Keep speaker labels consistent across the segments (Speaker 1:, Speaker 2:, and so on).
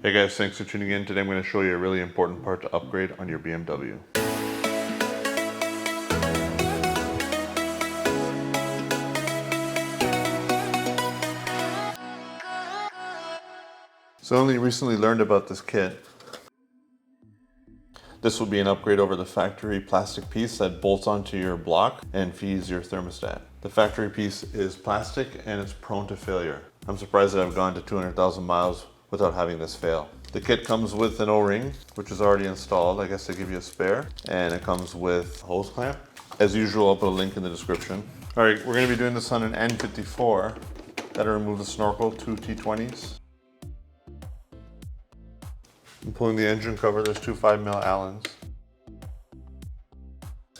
Speaker 1: Hey guys, thanks for tuning in. Today I'm going to show you a really important part to upgrade on your BMW. So I only recently learned about this kit. This will be an upgrade over the factory plastic piece that bolts onto your block and feeds your thermostat. The factory piece is plastic and it's prone to failure. I'm surprised that I've gone to 200,000 miles without having this fail. The kit comes with an O-ring, which is already installed. I guess they give you a spare. And it comes with a hose clamp. As usual, I'll put a link in the description. All right, we're gonna be doing this on an N54. Gotta remove the snorkel, 2 T20s. I'm pulling the engine cover, there's 2 5mm Allens.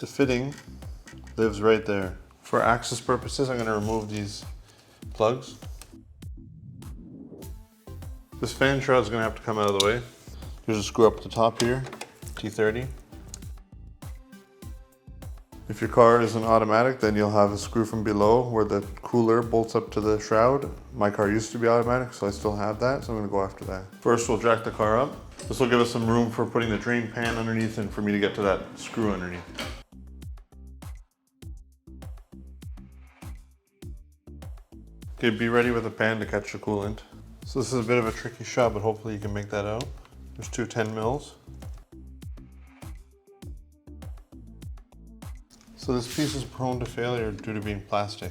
Speaker 1: The fitting lives right there. For access purposes, I'm gonna remove these plugs. This fan shroud is gonna have to come out of the way. There's a screw up at the top here, T30. If your car is an automatic, then you'll have a screw from below where the cooler bolts up to the shroud. My car used to be automatic, so I still have that, so I'm gonna go after that. First, we'll jack the car up. This will give us some room for putting the drain pan underneath and for me to get to that screw underneath. Okay, be ready with a pan to catch the coolant. So this is a bit of a tricky shot, but hopefully you can make that out. There's 2 10 mils. So this piece is prone to failure due to being plastic.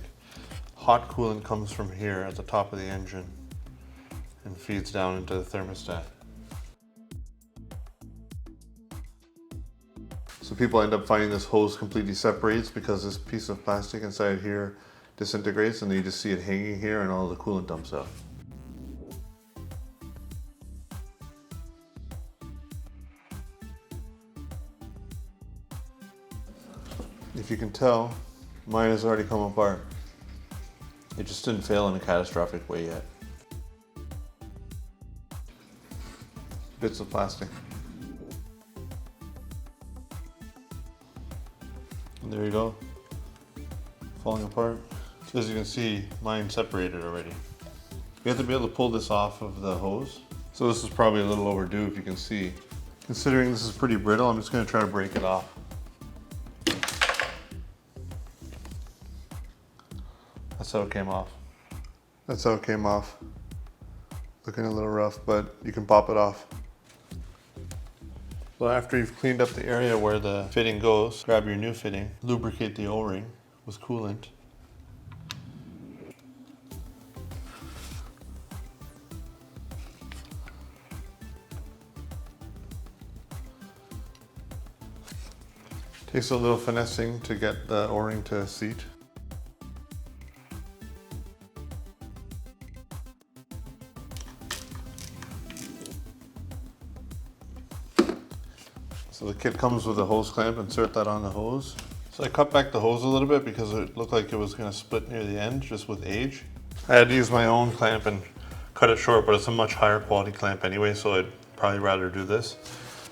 Speaker 1: Hot coolant comes from here at the top of the engine and feeds down into the thermostat. So people end up finding this hose completely separates because this piece of plastic inside here disintegrates and then you just see it hanging here and all the coolant dumps out. If you can tell, mine has already come apart. It just didn't fail in a catastrophic way yet. Bits of plastic. And there you go, falling apart. So as you can see, mine separated already. You have to be able to pull this off of the hose. So this is probably a little overdue if you can see. Considering this is pretty brittle, I'm just gonna try to break it off. That's how it came off. That's how it came off. Looking a little rough, but you can pop it off. So after you've cleaned up the area where the fitting goes, grab your new fitting, lubricate the O-ring with coolant. Takes a little finessing to get the O-ring to seat. So the kit comes with a hose clamp, insert that on the hose. So I cut back the hose a little bit because it looked like it was gonna split near the end just with age. I had to use my own clamp and cut it short, but it's a much higher quality clamp anyway, so I'd probably rather do this.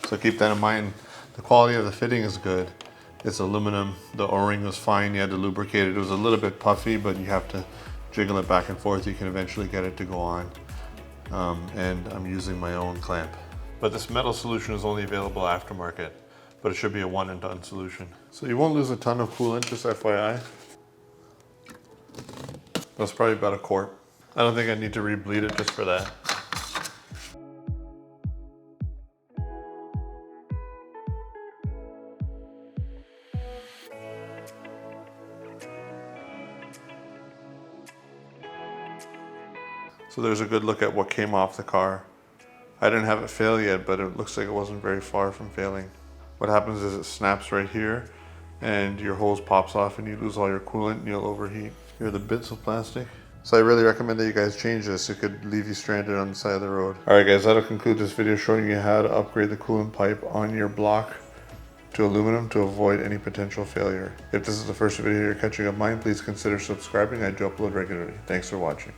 Speaker 1: So keep that in mind. The quality of the fitting is good. It's aluminum, the O-ring was fine, you had to lubricate it. It was a little bit puffy, but you have to jiggle it back and forth. You can eventually get it to go on. And I'm using my own clamp. But this metal solution is only available aftermarket, but it should be a one and done solution. So you won't lose a ton of coolant, just FYI. That's probably about a quart. I don't think I need to re-bleed it just for that. So there's a good look at what came off the car. I didn't have it fail yet, but it looks like it wasn't very far from failing. What happens is it snaps right here and your hose pops off and you lose all your coolant and you'll overheat. Here are the bits of plastic. So I really recommend that you guys change this. It could leave you stranded on the side of the road. All right guys, that'll conclude this video showing you how to upgrade the coolant pipe on your block to aluminum to avoid any potential failure. If this is the first video you're catching of mine, please consider subscribing. I do upload regularly. Thanks for watching.